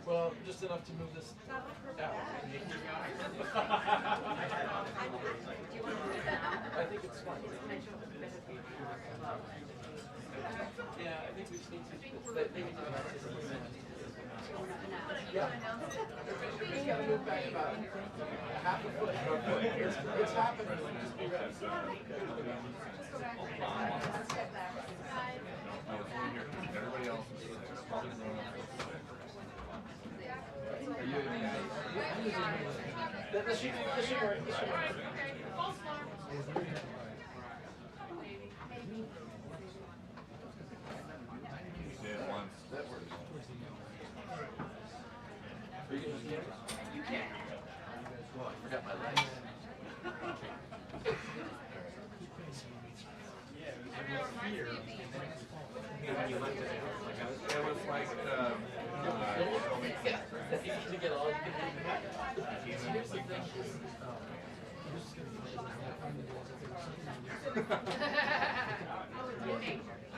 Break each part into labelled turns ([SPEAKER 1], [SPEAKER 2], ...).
[SPEAKER 1] Well, just enough to move this out. I think it's fine. Yeah, I think we just need to. Yeah. Just gotta move back about half a foot. It's happening. Just be ready.
[SPEAKER 2] Everybody else is
[SPEAKER 1] This should work.
[SPEAKER 3] False alarm.
[SPEAKER 2] say it once.
[SPEAKER 1] That works. Are you gonna use it?
[SPEAKER 3] You can.
[SPEAKER 1] Oh, I forgot my legs.
[SPEAKER 2] It was like
[SPEAKER 1] To get all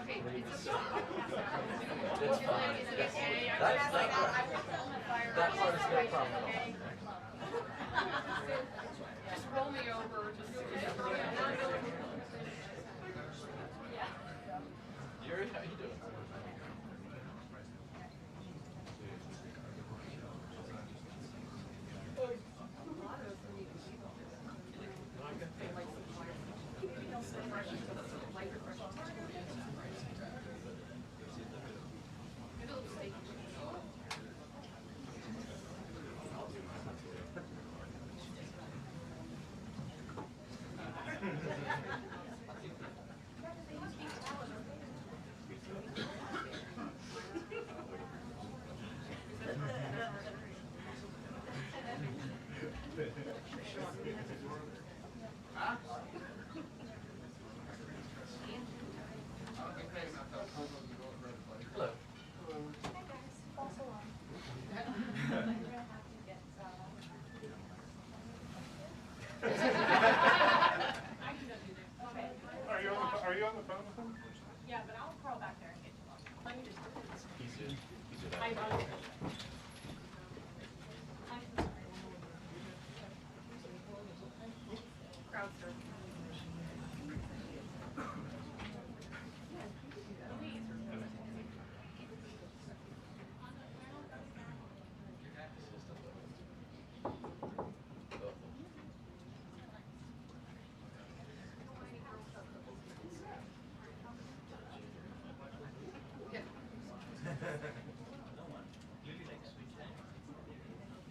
[SPEAKER 3] Okay, it's
[SPEAKER 1] It's fine. That part is no problem at all.
[SPEAKER 3] Just roll me over.
[SPEAKER 1] Yuri, how you doing? Hello.
[SPEAKER 4] Are you on the phone with him?
[SPEAKER 5] Yeah, but I'll crawl back there and get you off. Let me just do this.
[SPEAKER 3] Crowd surf.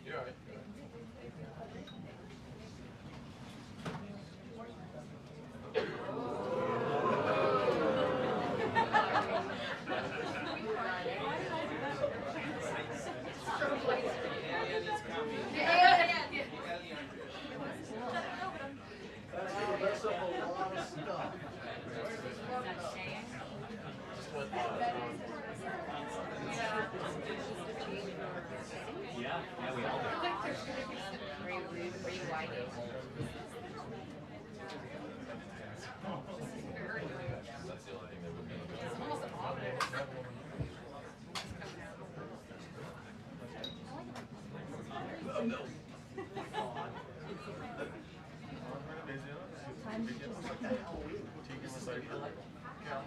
[SPEAKER 1] You're all right. That's a whole lot of stuff.
[SPEAKER 6] Yeah, we all do.
[SPEAKER 1] That's the only thing that would be.
[SPEAKER 3] It's almost an audit.
[SPEAKER 1] Oh, no.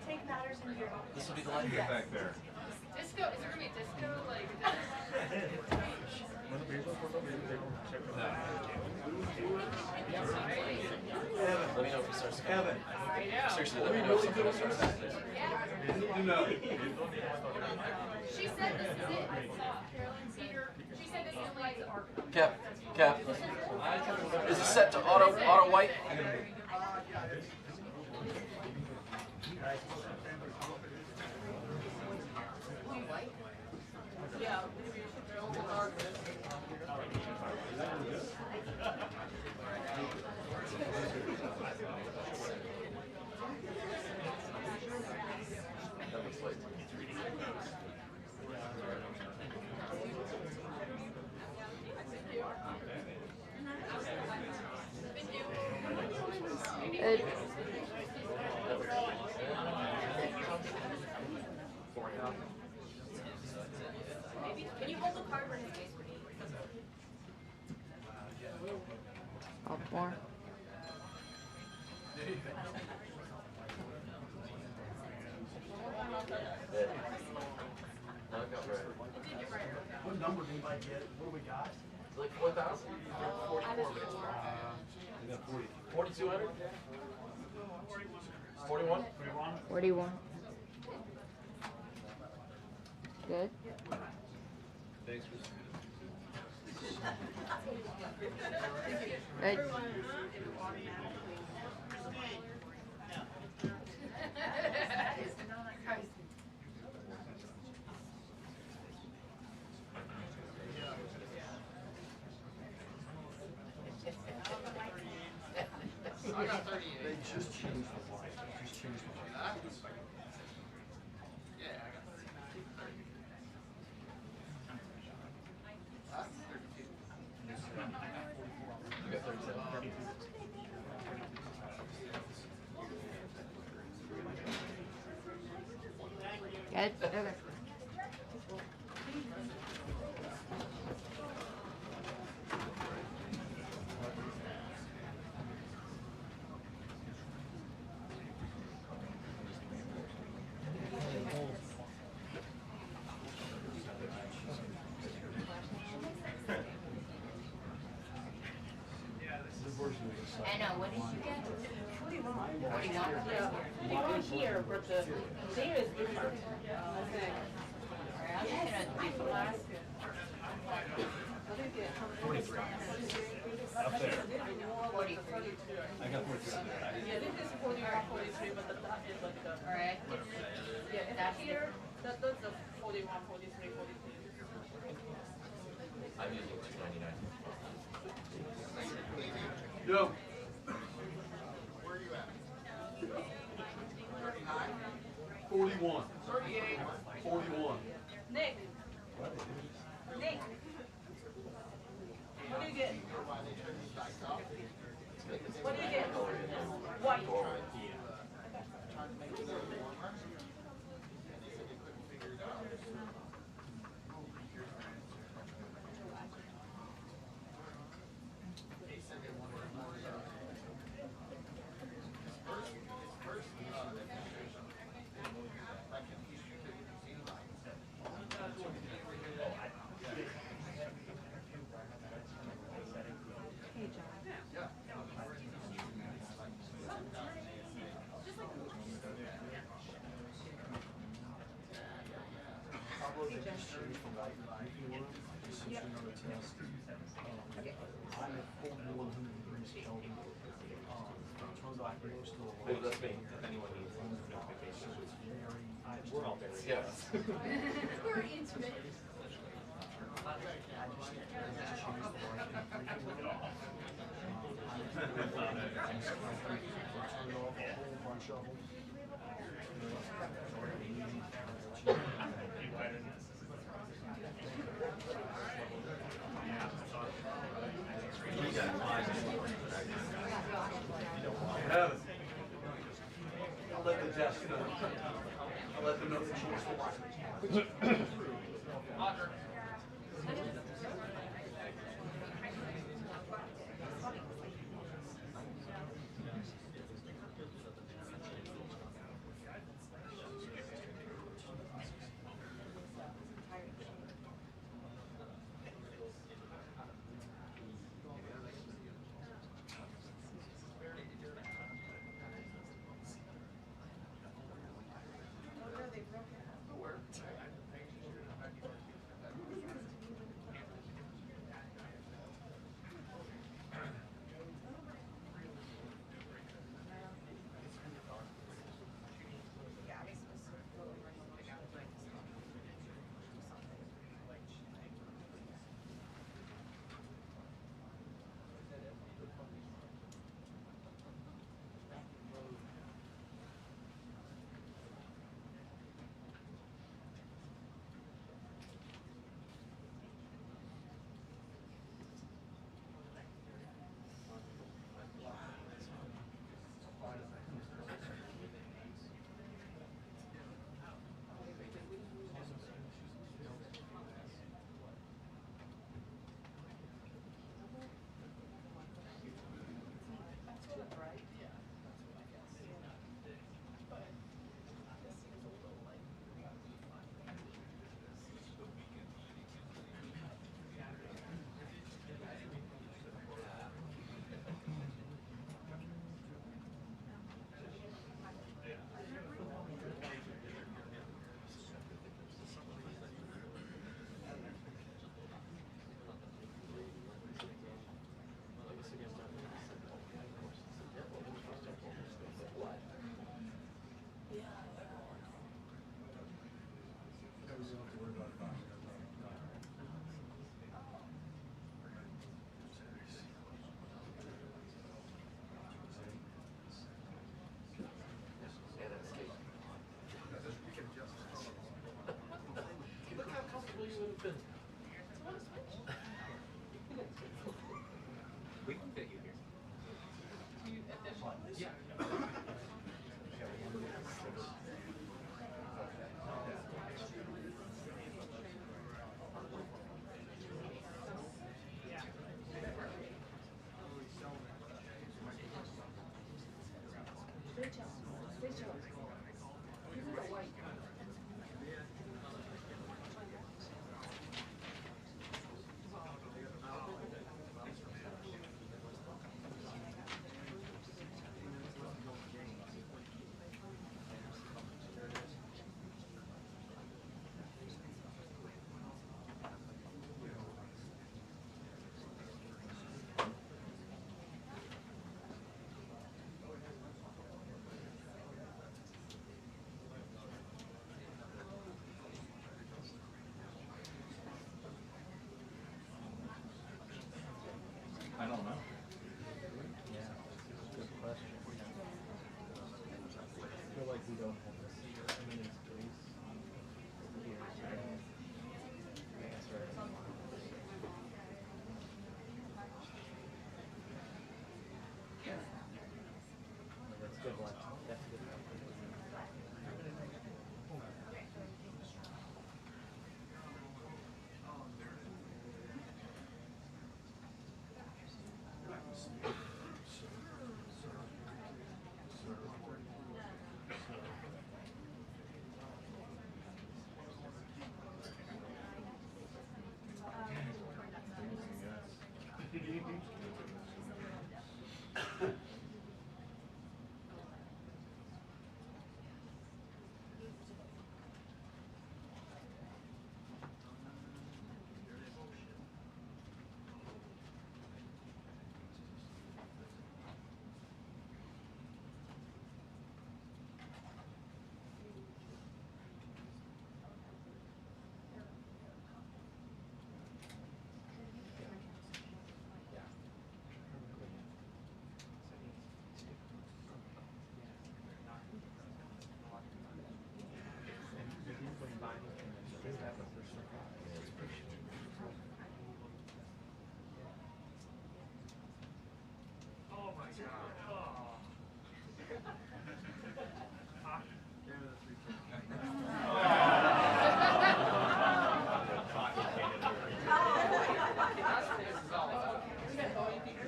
[SPEAKER 5] Take matters into your own.
[SPEAKER 1] This will be the light.
[SPEAKER 2] Get back there.
[SPEAKER 3] Disco, is there gonna be a disco? Like,
[SPEAKER 1] Let me know if he starts coming.
[SPEAKER 4] Evan.
[SPEAKER 1] Seriously, let me know if something starts happening.
[SPEAKER 2] No.
[SPEAKER 3] she said this is it. I saw Carolyn Cedar. She said this is like the arc.
[SPEAKER 1] Cap. Is it set to auto white?
[SPEAKER 3] Yeah.
[SPEAKER 1] That looks like.
[SPEAKER 3] Can you hold the card right
[SPEAKER 6] number did anybody get? What do we got?
[SPEAKER 1] Like 4,000? 44 minutes. 4,200? 41?
[SPEAKER 7] 41. Good.
[SPEAKER 2] Thanks for.
[SPEAKER 7] Good.
[SPEAKER 1] I got 38.
[SPEAKER 6] They just changed the light. Just changed the light.
[SPEAKER 1] Yeah, I got 30. Huh? 32. You got 37.
[SPEAKER 7] Good. Okay.
[SPEAKER 3] Anna, what did you get? 41. 41?
[SPEAKER 5] Yeah, 41 here, but the there is different. Okay.
[SPEAKER 3] Alright, I'm just gonna do the last.
[SPEAKER 2] 43. Up there.
[SPEAKER 3] 43.
[SPEAKER 2] I got 43.
[SPEAKER 5] Yeah, this is 41, 43, but that is like the.
[SPEAKER 3] Alright.
[SPEAKER 5] Yeah,
[SPEAKER 3] That's
[SPEAKER 5] here, that's the 41, 43, 42.
[SPEAKER 1] I'm using 299.
[SPEAKER 2] Yo.
[SPEAKER 1] Where are you at?
[SPEAKER 2] 41.
[SPEAKER 1] 38.
[SPEAKER 2] 41.
[SPEAKER 5] Nick. Nick. What do you get? What do you get? White.
[SPEAKER 6] They just changed the light. Just sent you another test. I'm at 4100 degrees Kelvin. Turns out we're still alive.
[SPEAKER 1] Well, that's me. If anyone needs notifications.
[SPEAKER 6] So it's very.
[SPEAKER 1] We're all very yes.
[SPEAKER 3] We're intimate.
[SPEAKER 6] I just changed the light. Turned off a whole bunch of them.
[SPEAKER 2] Have it. I'll let the desk know. I'll let them know the change the light.
[SPEAKER 1] open.
[SPEAKER 8] We can fit you here. Yeah. I don't know.
[SPEAKER 6] Yeah, good question. I feel like we don't have this many space here today. Answer. That's a good one. That's a good one.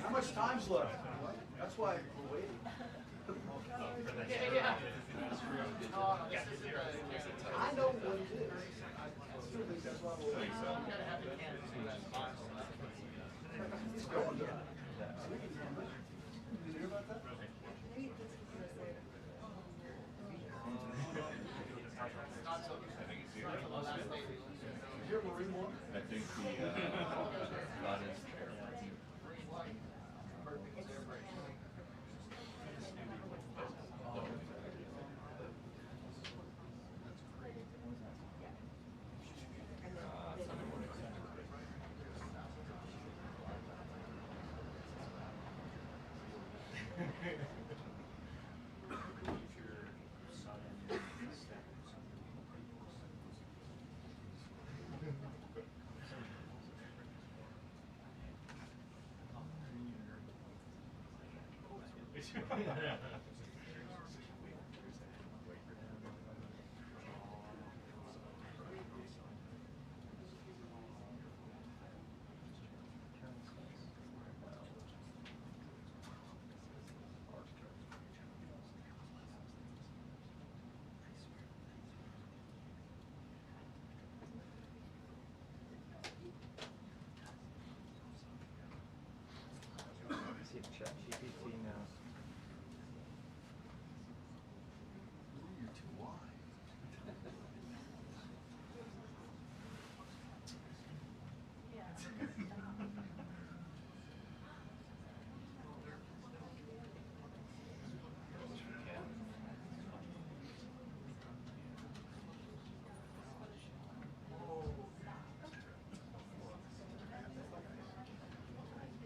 [SPEAKER 2] How much time's left? That's why we're waiting. I know what it is. I still think that's why we're waiting. It's going to. Did you hear about that? Is your Marine one?
[SPEAKER 8] I think the not as
[SPEAKER 6] See if ChatGPT now.
[SPEAKER 2] You're too wide.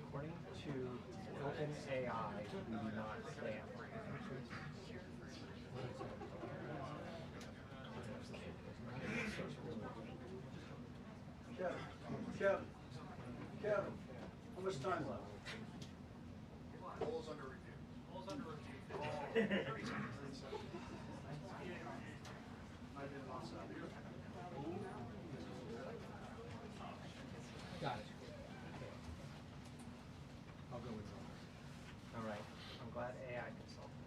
[SPEAKER 6] According to OpenAI, we do not stand.
[SPEAKER 2] Kevin, how much time left?
[SPEAKER 1] Polls under review.
[SPEAKER 9] Polls under review.
[SPEAKER 6] Got it. I'll go with that. All right. I'm glad AI can solve this.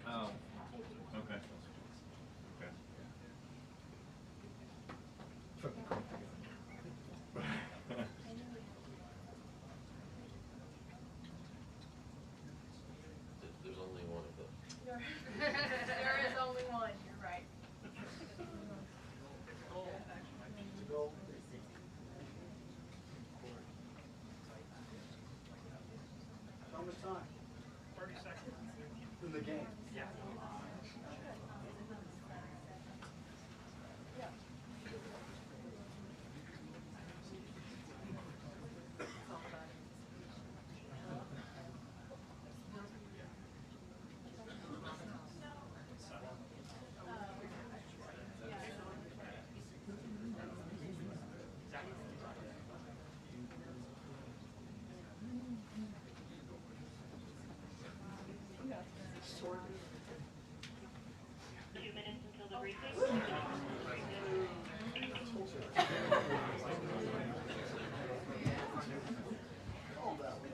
[SPEAKER 8] Oh, okay. Okay.
[SPEAKER 10] There's only one of them.
[SPEAKER 3] There is only one, you're right.
[SPEAKER 2] How much time?
[SPEAKER 4] 30 seconds.
[SPEAKER 2] In the game?
[SPEAKER 4] Yeah.
[SPEAKER 2] Sort.
[SPEAKER 11] 2 minutes until the briefing.
[SPEAKER 2] All that way.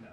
[SPEAKER 4] No.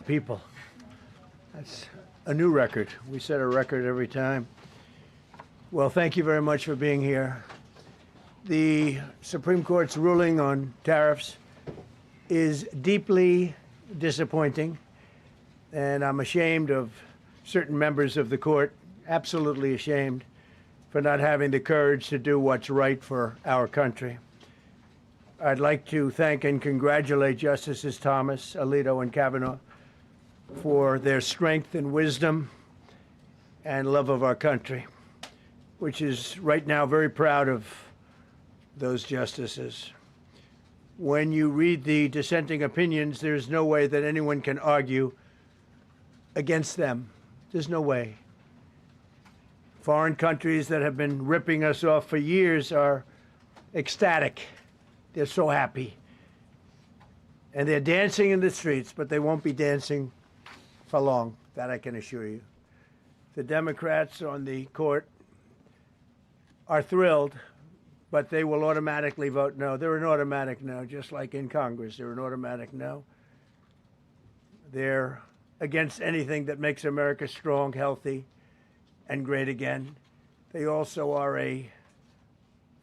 [SPEAKER 9] People. That's a new record. We set a record every time. Well, thank you very much for being here. The Supreme Court's ruling on tariffs is deeply disappointing, and I'm ashamed of certain members of the court, absolutely ashamed, for not having the courage to do what's right for our country. I'd like to thank and congratulate Justices Thomas, Alito, and Kavanaugh for their strength and wisdom and love of our country, which is right now very proud of those justices. When you read the dissenting opinions, there's no way that anyone can argue against them. There's no way. Foreign countries that have been ripping us off for years are ecstatic. They're so happy. And they're dancing in the streets, but they won't be dancing for long, that I can assure you. The Democrats on the court are thrilled, but they will automatically vote no. They're an automatic no, just like in Congress. They're an automatic no. They're against anything that makes America strong, healthy, and great again. They also are a,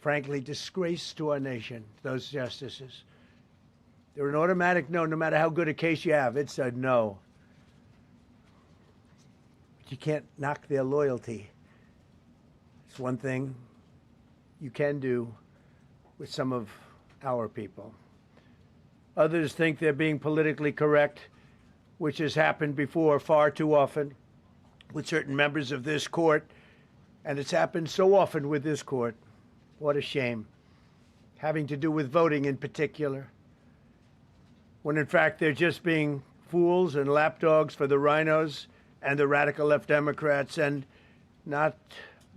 [SPEAKER 9] frankly, disgrace to our nation, those justices. They're an automatic no, no matter how good a case you have. It's a no. But you can't knock their loyalty. It's one thing you can do with some of our people. Others think they're being politically correct, which has happened before far too often with certain members of this court, and it's happened so often with this court. What a shame. Having to do with voting in particular, when in fact they're just being fools and lapdogs for the rhinos and the radical left Democrats, and not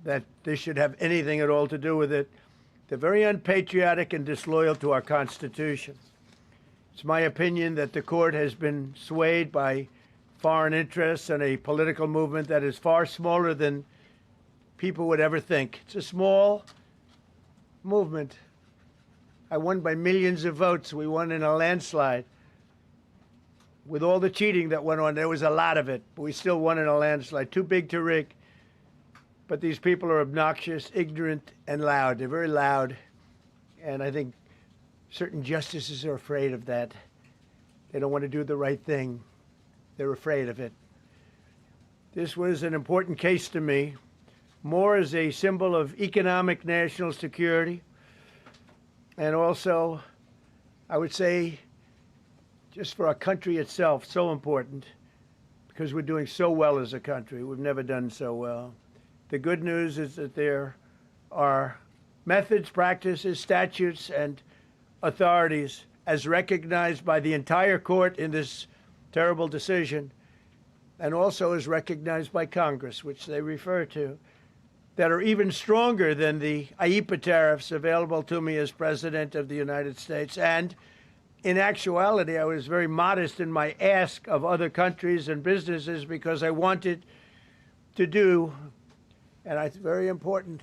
[SPEAKER 9] that this should have anything at all to do with it. They're very unpatriotic and disloyal to our Constitution. It's my opinion that the court has been swayed by foreign interests and a political movement that is far smaller than people would ever think. It's a small movement. I won by millions of votes. We won in a landslide. With all the cheating that went on, there was a lot of it, but we still won in a landslide. Too big to rig. But these people are obnoxious, ignorant, and loud. They're very loud. And I think certain justices are afraid of that. They don't want to do the right thing. They're afraid of it. This was an important case to me, more as a symbol of economic national security, and also, I would say, just for our country itself, so important, because we're doing so well as a country. We've never done so well. The good news is that there are methods, practices, statutes, and authorities, as recognized by the entire court in this terrible decision, and also as recognized by Congress, which they refer to, that are even stronger than the IEEPA tariffs available to me as President of the United States. And in actuality, I was very modest in my ask of other countries and businesses because I wanted to do, and it's very important,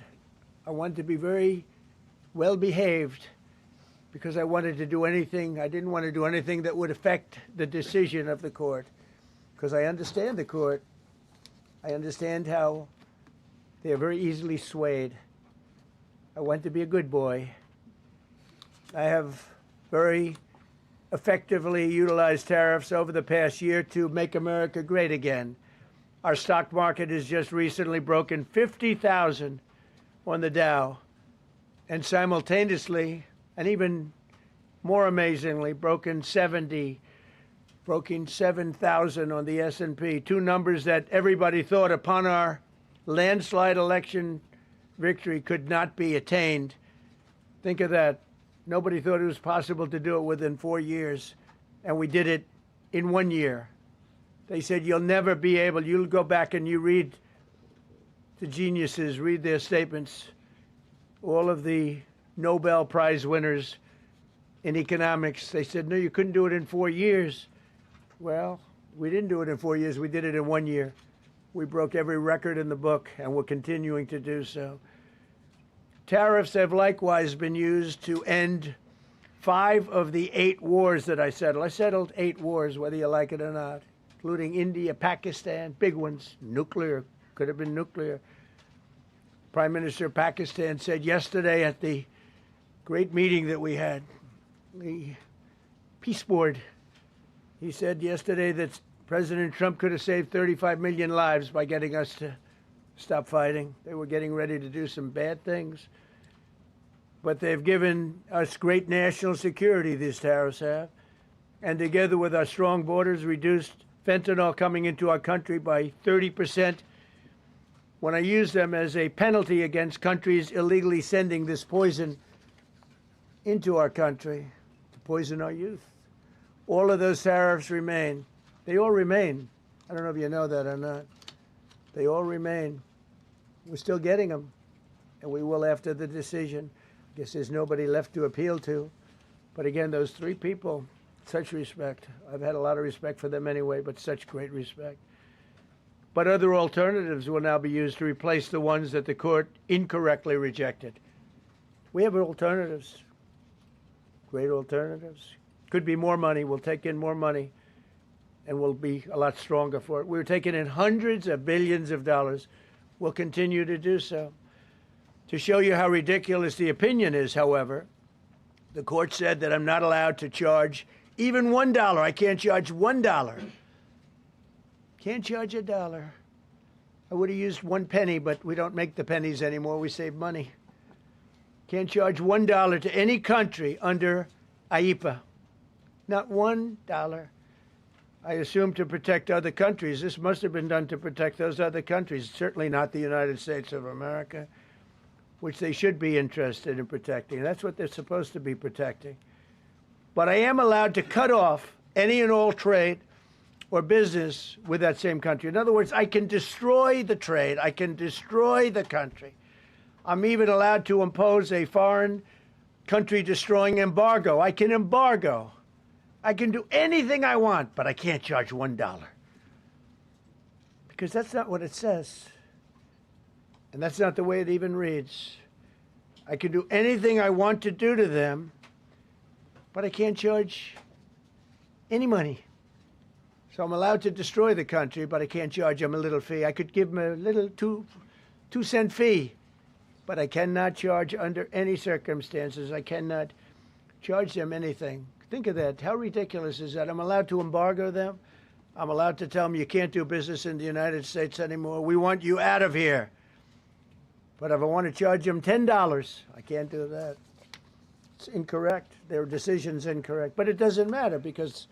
[SPEAKER 9] I wanted to be very well behaved because I wanted to do anything, I didn't want to do anything that would affect the decision of the court, because I understand the court. I understand how they are very easily swayed. I want to be a good boy. I have very effectively utilized tariffs over the past year to make America great again. Our stock market has just recently broken 50,000 on the Dow, and simultaneously, and even more amazingly, broken 7,000 on the S&P, two numbers that everybody thought upon our landslide election victory could not be attained. Think of that. Nobody thought it was possible to do it within 4 years, and we did it in 1 year. They said, you'll never be able, you'll go back and you read the geniuses, read their statements, all of the Nobel Prize winners in economics. They said, no, you couldn't do it in 4 years. Well, we didn't do it in 4 years. We did it in 1 year. We broke every record in the book, and we're continuing to do so. Tariffs have likewise been used to end 5 of the 8 wars that I settled. I settled 8 wars, whether you like it or not, including India, Pakistan, big ones, nuclear, could have been nuclear. Prime Minister of Pakistan said yesterday at the great meeting that we had, the Peace Board, he said yesterday that President Trump could have saved 35 million lives by getting us to stop fighting. They were getting ready to do some bad things. But they've given us great national security, these tariffs have. And together with our strong borders, reduced fentanyl coming into our country by 30%. When I use them as a penalty against countries illegally sending this poison into our country to poison our youth. All of those tariffs remain. They all remain. I don't know if you know that or not. They all remain. We're still getting them, and we will after the decision. I guess there's nobody left to appeal to. But again, those 3 people, such respect. I've had a lot of respect for them anyway, but such great respect. But other alternatives will now be used to replace the ones that the court incorrectly rejected. We have alternatives, great alternatives. Could be more money. We'll take in more money, and we'll be a lot stronger for it. We're taking in hundreds of billions of dollars. We'll continue to do so. To show you how ridiculous the opinion is, however, the court said that I'm not allowed to charge even $1. I can't charge $1. Can't charge $1. I would have used 1 penny, but we don't make the pennies anymore. We save money. Can't charge $1 to any country under IEEPA. Not $1. I assume to protect other countries. This must have been done to protect those other countries, certainly not the United States of America, which they should be interested in protecting. That's what they're supposed to be protecting. But I am allowed to cut off any and all trade or business with that same country. In other words, I can destroy the trade. I can destroy the country. I'm even allowed to impose a foreign country-destroying embargo. I can embargo. I can do anything I want, but I can't charge $1. Because that's not what it says. And that's not the way it even reads. I can do anything I want to do to them, but I can't charge any money. So I'm allowed to destroy the country, but I can't charge them a little fee. I could give them a little two-cent fee, but I cannot charge under any circumstances. I cannot charge them anything. Think of that. How ridiculous is that? I'm allowed to embargo them. I'm allowed to tell them you can't do business in the United States anymore. We want you out of here. But if I want to charge them $10, I can't do that. It's incorrect. Their decision's incorrect. But it doesn't matter because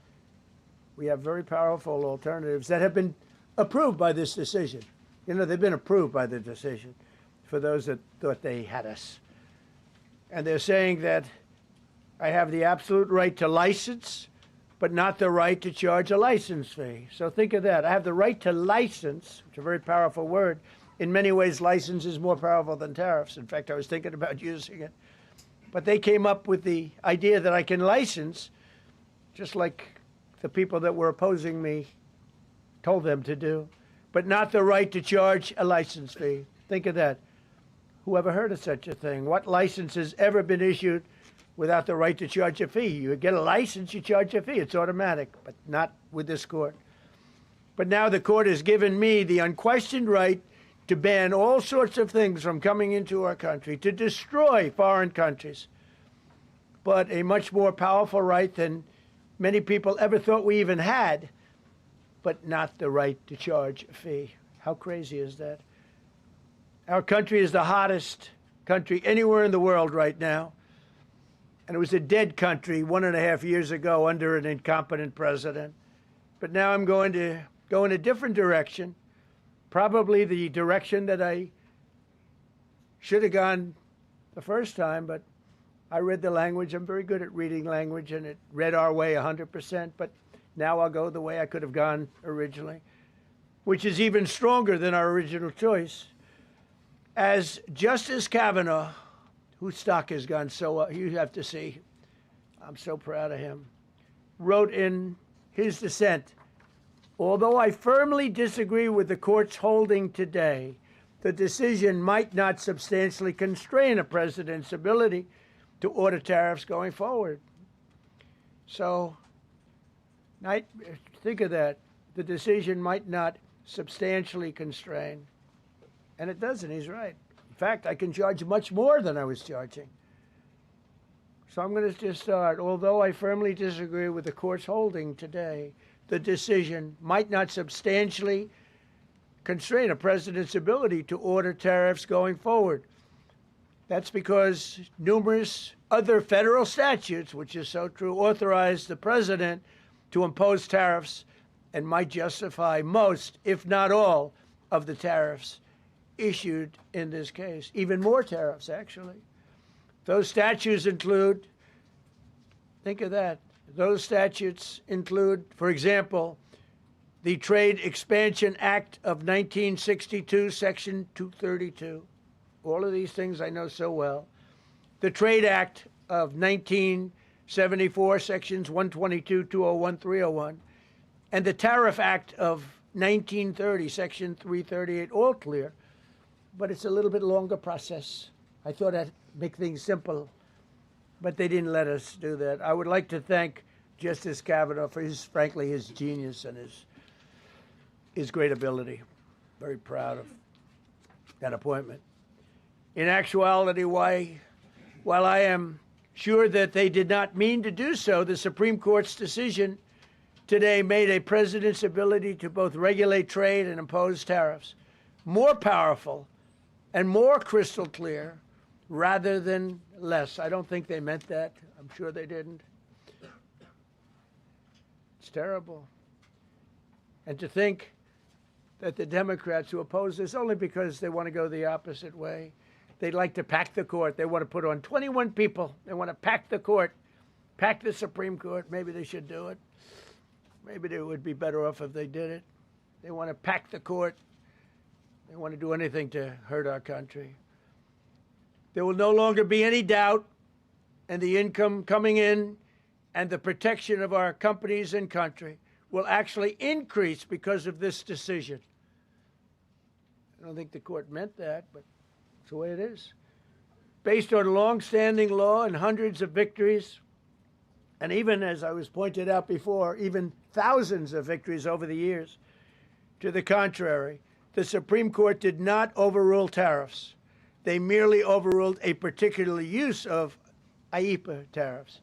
[SPEAKER 9] we have very powerful alternatives that have been approved by this decision. You know, they've been approved by the decision for those that thought they had us. And they're saying that I have the absolute right to license, but not the right to charge a license fee. So think of that. I have the right to license, which is a very powerful word. In many ways, license is more powerful than tariffs. In fact, I was thinking about using it. But they came up with the idea that I can license, just like the people that were opposing me told them to do, but not the right to charge a license fee. Think of that. Who ever heard of such a thing? What license has ever been issued without the right to charge a fee? You get a license, you charge a fee. It's automatic, but not with this court. But now the court has given me the unquestioned right to ban all sorts of things from coming into our country, to destroy foreign countries. But a much more powerful right than many people ever thought we even had, but not the right to charge a fee. How crazy is that? Our country is the hottest country anywhere in the world right now. And it was a dead country 1.5 years ago under an incompetent president. But now I'm going to go in a different direction, probably the direction that I should have gone the first time, but I read the language. I'm very good at reading language, and it read our way 100%, but now I'll go the way I could have gone originally, which is even stronger than our original choice. As Justice Kavanaugh, whose stock has gone so up, you have to see, I'm so proud of him, wrote in his dissent, although I firmly disagree with the court's holding today, the decision might not substantially constrain a president's ability to order tariffs going forward. So, think of that. The decision might not substantially constrain. And it doesn't, he's right. In fact, I can charge much more than I was charging. So I'm going to just start. Although I firmly disagree with the court's holding today, the decision might not substantially constrain a president's ability to order tariffs going forward. That's because numerous other federal statutes, which is so true, authorize the president to impose tariffs and might justify most, if not all, of the tariffs issued in this case. Even more tariffs, actually. Those statutes include, think of that, those statutes include, for example, the Trade Expansion Act of 1962, Section 232. All of these things I know so well. The Trade Act of 1974, Sections 122, 201, 301. And the Tariff Act of 1930, Section 338, all clear. But it's a little bit longer process. I thought I'd make things simple, but they didn't let us do that. I would like to thank Justice Kavanaugh for frankly, his genius and his great ability. Very proud of that appointment. In actuality, while I am sure that they did not mean to do so, the Supreme Court's decision today made a president's ability to both regulate trade and impose tariffs more powerful and more crystal clear rather than less. I don't think they meant that. I'm sure they didn't. It's terrible. And to think that the Democrats who oppose this only because they want to go the opposite way, they'd like to pack the court. They want to put on 21 people. They want to pack the court, pack the Supreme Court. Maybe they should do it. Maybe they would be better off if they did it. They want to pack the court. They want to do anything to hurt our country. There will no longer be any doubt, and the income coming in and the protection of our companies and country will actually increase because of this decision. I don't think the court meant that, but it's the way it is. Based on long-standing law and hundreds of victories, and even, as I was pointed out before, even thousands of victories over the years, to the contrary, the Supreme Court did not overrule tariffs. They merely overruled a particular use of IEEPA tariffs.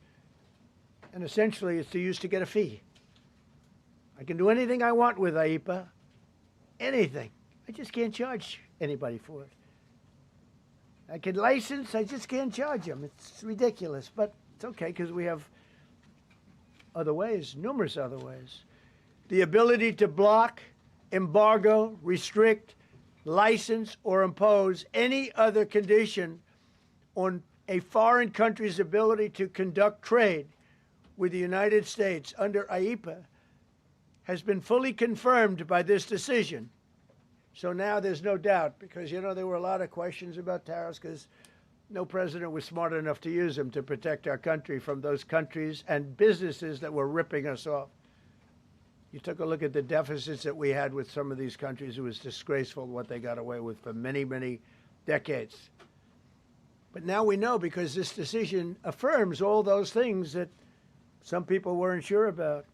[SPEAKER 9] And essentially, it's the use to get a fee. I can do anything I want with IEEPA, anything. I just can't charge anybody for it. I can license, I just can't charge them. It's ridiculous, but it's okay because we have other ways, numerous other ways. The ability to block, embargo, restrict, license, or impose any other condition on a foreign country's ability to conduct trade with the United States under IEEPA has been fully confirmed by this decision. So now there's no doubt, because, you know, there were a lot of questions about tariffs because no president was smart enough to use them to protect our country from those countries and businesses that were ripping us off. You took a look at the deficits that we had with some of these countries. It was disgraceful what they got away with for many, many decades. But now we know, because this decision affirms all those things that some people weren't sure about.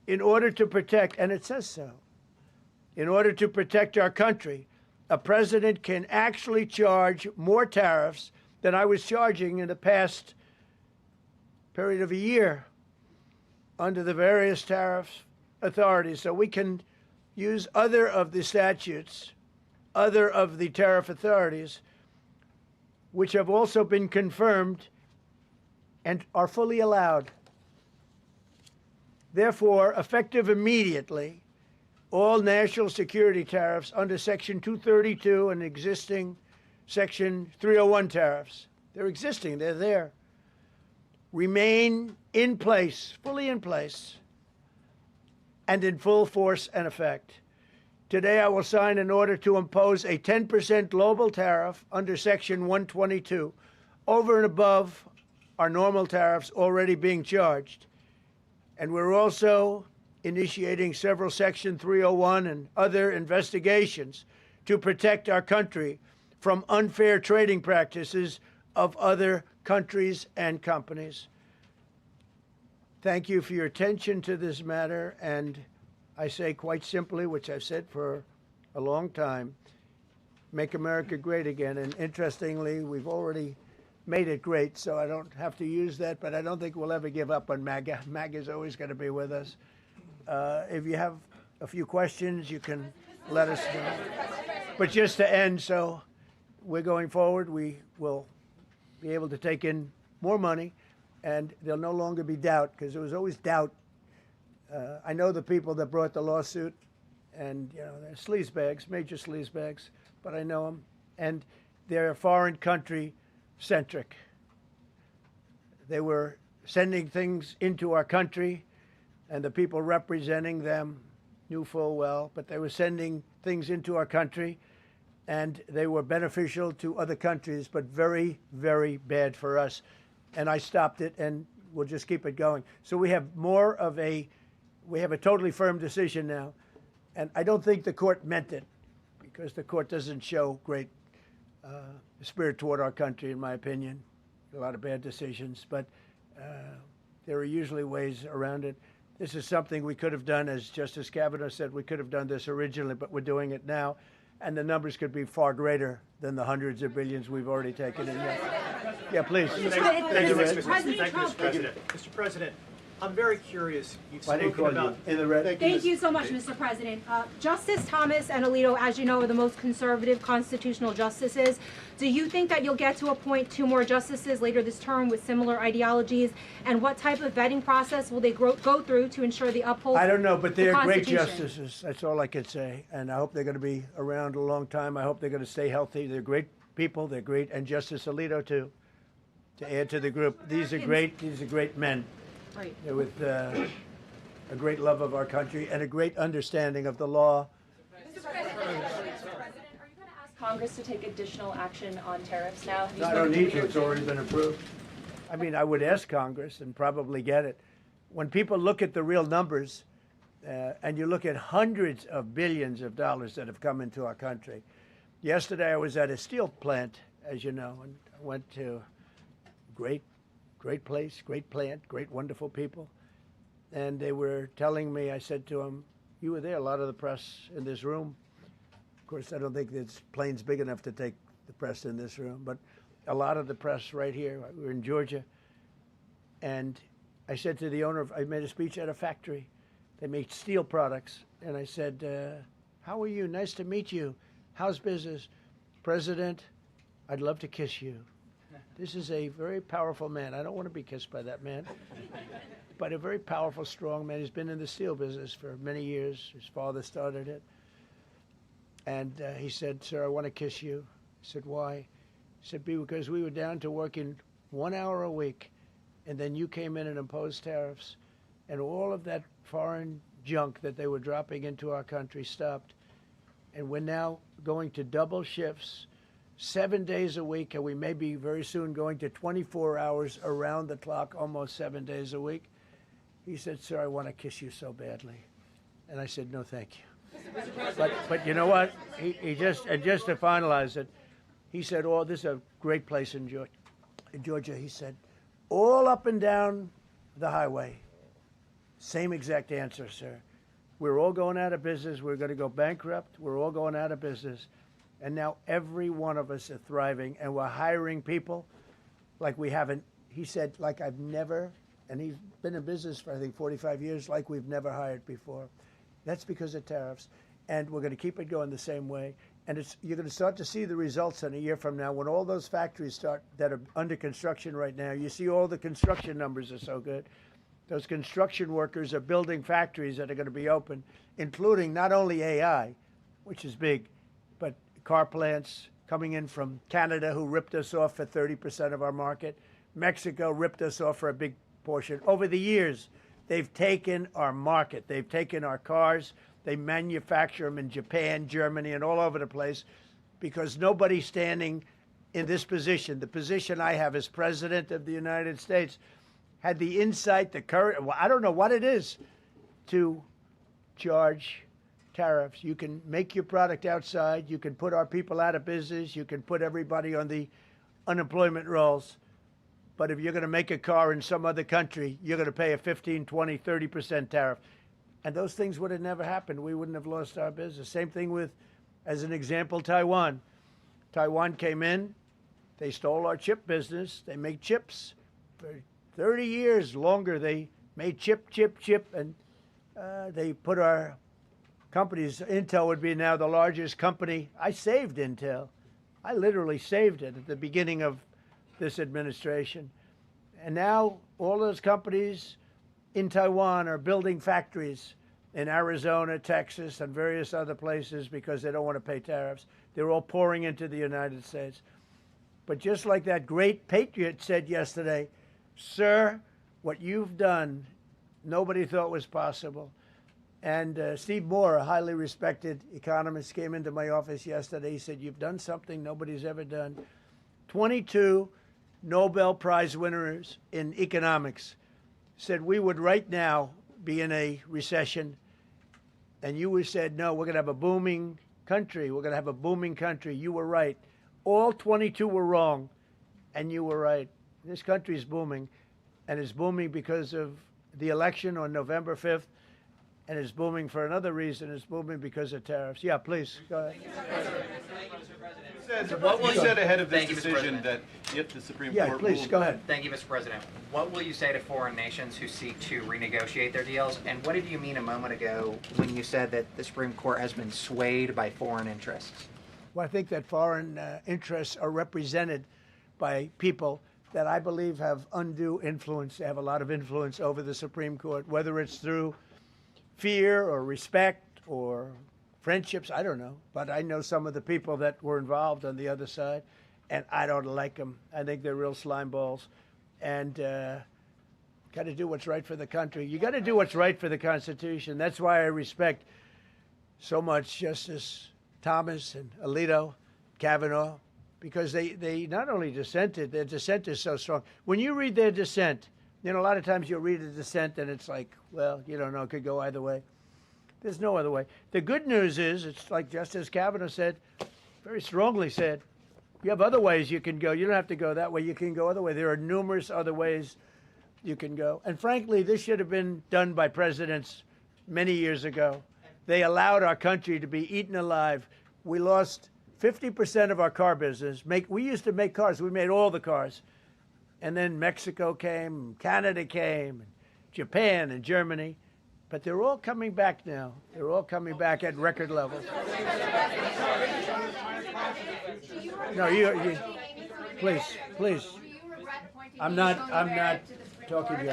[SPEAKER 9] In order to protect, and it says so, in order to protect our country, a president can actually charge more tariffs than I was charging in the past period of a year under the various tariff authorities. So we can use other of the statutes, other of the tariff authorities, which have also been confirmed and are fully allowed. Therefore, effective immediately, all national security tariffs under Section 232 and existing Section 301 tariffs, they're existing, they're there, remain in place, fully in place, and in full force and effect. Today, I will sign an order to impose a 10% global tariff under Section 122 over and above our normal tariffs already being charged. And we're also initiating several Section 301 and other investigations to protect our country from unfair trading practices of other countries and companies. Thank you for your attention to this matter, and I say quite simply, which I've said for a long time, make America great again. And interestingly, we've already made it great, so I don't have to use that, but I don't think we'll ever give up on MAGA. MAGA is always going to be with us. If you have a few questions, you can let us know. But just to end, so we're going forward, we will be able to take in more money, and there'll no longer be doubt, because there was always doubt. I know the people that brought the lawsuit, and you know, they're sleazebags, major sleazebags, but I know them, and they're foreign country centric. They were sending things into our country, and the people representing them knew full well, but they were sending things into our country, and they were beneficial to other countries, but very, very bad for us. And I stopped it, and we'll just keep it going. So we have we have a totally firm decision now, and I don't think the court meant it, because the court doesn't show great spirit toward our country, in my opinion. A lot of bad decisions, but there are usually ways around it. This is something we could have done, as Justice Kavanaugh said, we could have done this originally, but we're doing it now, and the numbers could be far greater than the hundreds of billions we've already taken in. Yeah, please.
[SPEAKER 6] Thank you, Mr. President. Mr. President, I'm very curious. You've spoken about
[SPEAKER 9] in the red.
[SPEAKER 11] Thank you so much, Mr. President. Justice Thomas and Alito, as you know, are the most conservative constitutional justices. Do you think that you'll get to appoint 2 more justices later this term with similar ideologies? And what type of vetting process will they go through to ensure they uphold?
[SPEAKER 9] I don't know, but they're great
[SPEAKER 11] Constitution?
[SPEAKER 9] justices. That's all I can say. And I hope they're going to be around a long time. I hope they're going to stay healthy. They're great people. They're great. And Justice Alito, too, to add to the group. These are great men.
[SPEAKER 11] Right.
[SPEAKER 9] They're with a great love of our country and a great understanding of the law.
[SPEAKER 3] Mr. President, are you going to ask Congress to take additional action on tariffs now?
[SPEAKER 9] No, I don't need to. It's already been approved. I mean, I would ask Congress and probably get it. When people look at the real numbers, and you look at hundreds of billions of dollars that have come into our country. Yesterday, I was at a steel plant, as you know, and I went to great place, great plant, great, wonderful people. And they were telling me, I said to them, you were there, a lot of the press in this room. Of course, I don't think this plane's big enough to take the press in this room, but a lot of the press right here. We were in Georgia. And I said to the owner, I made a speech at a factory. They make steel products. And I said, how are you? Nice to meet you. How's business? President, I'd love to kiss you. This is a very powerful man. I don't want to be kissed by that man, but a very powerful, strong man. He's been in the steel business for many years. His father started it. And he said, sir, I want to kiss you. I said, why? He said, because we were down to working 1 hour a week, and then you came in and imposed tariffs, and all of that foreign junk that they were dropping into our country stopped. And we're now going to double shifts, 7 days a week, and we may be very soon going to 24 hours around the clock, almost 7 days a week. He said, sir, I want to kiss you so badly. And I said, no, thank you. But you know what? He just to finalize it, he said, oh, this is a great place in Georgia. He said, all up and down the highway, same exact answer, sir. we're all going out of business. We're going to go bankrupt. We're all going out of business. And now every one of us are thriving, and we're hiring people like we haven't. He said, like I've never, and he's been in business for, I think, 45 years, like we've never hired before. That's because of tariffs. And we're going to keep it going the same way. And you're going to start to see the results in a year from now when all those factories start that are under construction right now. You see all the construction numbers are so good. Those construction workers are building factories that are going to be open, including not only AI, which is big, but car plants coming in from Canada, who ripped us off for 30% of our market. Mexico ripped us off for a big portion. Over the years, they've taken our market. They've taken our cars. They manufacture them in Japan, Germany, and all over the place because nobody's standing in this position. The position I have as President of the United States had the insight, the courage, well, I don't know what it is, to charge tariffs. You can make your product outside. You can put our people out of business. You can put everybody on the unemployment rolls. But if you're going to make a car in some other country, you're going to pay a 15, 20, 30% tariff. And those things would have never happened. We wouldn't have lost our business. Same thing with, as an example, Taiwan. Taiwan came in. They stole our chip business. They make chips. For 30 years longer, they made chip, and they put our companies. Intel would be now the largest company. I saved Intel. I literally saved it at the beginning of this administration. And now all those companies in Taiwan are building factories in Arizona, Texas, and various other places because they don't want to pay tariffs. They're all pouring into the United States. But just like that great patriot said yesterday, sir, what you've done, nobody thought was possible. And Steve Moore, a highly respected economist, came into my office yesterday. He said, you've done something nobody's ever done. 22 Nobel Prize winners in economics said we would right now be in a recession. And you said, no, we're going to have a booming country. We're going to have a booming country. You were right. All 22 were wrong, and you were right. This country is booming, and it's booming because of the election on November 5th, and it's booming for another reason. It's booming because of tariffs. Yeah, please, go ahead.
[SPEAKER 12] What will you say ahead of this
[SPEAKER 13] Thank you, Mr.
[SPEAKER 12] decision
[SPEAKER 13] President.
[SPEAKER 12] that if the Supreme
[SPEAKER 9] Yeah,
[SPEAKER 12] Court
[SPEAKER 9] please,
[SPEAKER 12] ruled-
[SPEAKER 9] go ahead.
[SPEAKER 13] Thank you, Mr. President. What will you say to foreign nations who seek to renegotiate their deals? And what did you mean a moment ago when you said that the Supreme Court has been swayed by foreign interests?
[SPEAKER 9] Well, I think that foreign interests are represented by people that I believe have undue influence. They have a lot of influence over the Supreme Court, whether it's through fear or respect or friendships, I don't know. But I know some of the people that were involved on the other side, and I don't like them. I think they're real slime balls. And got to do what's right for the country. You got to do what's right for the Constitution. That's why I respect so much Justice Thomas and Alito, Kavanaugh, because they not only dissented, their dissent is so strong. When you read their dissent, you know, a lot of times you'll read a dissent and it's like, well, you don't know, it could go either way. There's no other way. The good news is, it's like Justice Kavanaugh said, very strongly said, you have other ways you can go. You don't have to go that way. You can go other way. There are numerous other ways you can go. And frankly, this should have been done by presidents many years ago. They allowed our country to be eaten alive. We lost 50% of our car business. We used to make cars. We made all the cars. And then Mexico came, Canada came, and Japan and Germany. But they're all coming back now. They're all coming back at record levels. No, you please. I'm not talking to you.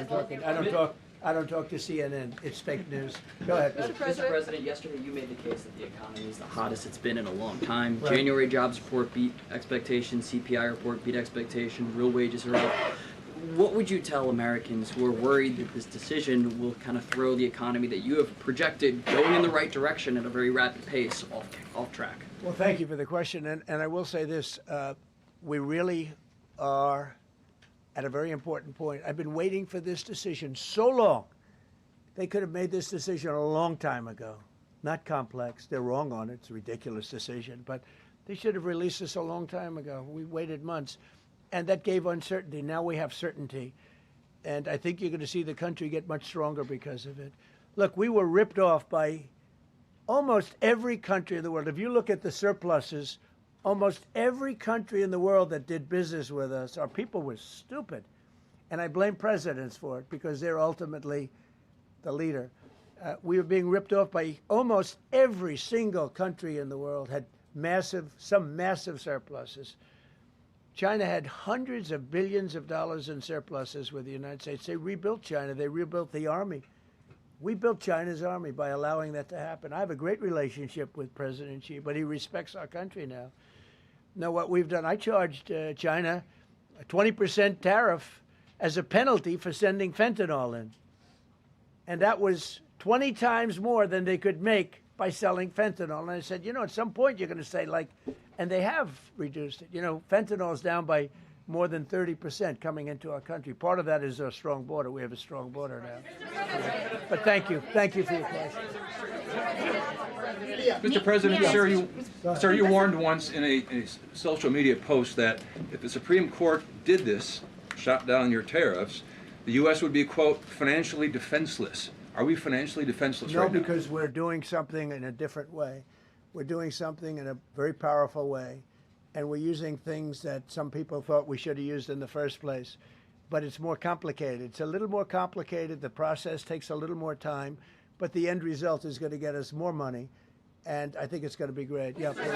[SPEAKER 9] I don't talk to CNN. It's fake news. Go ahead.
[SPEAKER 14] Mr. President, yesterday you made the case that the economy is the hottest it's been in a long time.
[SPEAKER 9] Right.
[SPEAKER 14] January jobs report beat expectations, CPI report beat expectation, real wages are up. What would you tell Americans who are worried that this decision will kind of throw the economy that you have projected going in the right direction at a very rapid pace off track?
[SPEAKER 9] Well, thank you for the question. And I will say this, we really are at a very important point. I've been waiting for this decision so long. They could have made this decision a long time ago. Not complex. They're wrong on it. It's a ridiculous decision. But they should have released this a long time ago. We waited months. And that gave uncertainty. Now we have certainty. And I think you're going to see the country get much stronger because of it. Look, we were ripped off by almost every country in the world. If you look at the surpluses, almost every country in the world that did business with us, our people were stupid. And I blame presidents for it because they're ultimately the leader. We were being ripped off by almost every single country in the world had some massive surpluses. China had hundreds of billions of dollars in surpluses with the United States. They rebuilt China. They rebuilt the army. We built China's army by allowing that to happen. I have a great relationship with President Xi, but he respects our country now. Now, what we've done, I charged China a 20% tariff as a penalty for sending fentanyl in. And that was 20 times more than they could make by selling fentanyl. And I said, at some point you're going to say, and they have reduced it. Fentanyl is down by more than 30% coming into our country. Part of that is our strong border. We have a strong border now. But thank you. Thank you for your question.
[SPEAKER 15] Mr. President, sir, you warned once in a social media post that if the Supreme Court did this, shot down your tariffs, the U.S. would be, quote, financially defenseless. Are we financially defenseless right now?
[SPEAKER 9] No, because we're doing something in a different way. We're doing something in a very powerful way, and we're using things that some people thought we should have used in the first place. But it's more complicated. It's a little more complicated. The process takes a little more time, but the end result is going to get us more money, and I think it's going to be great. Yeah, please.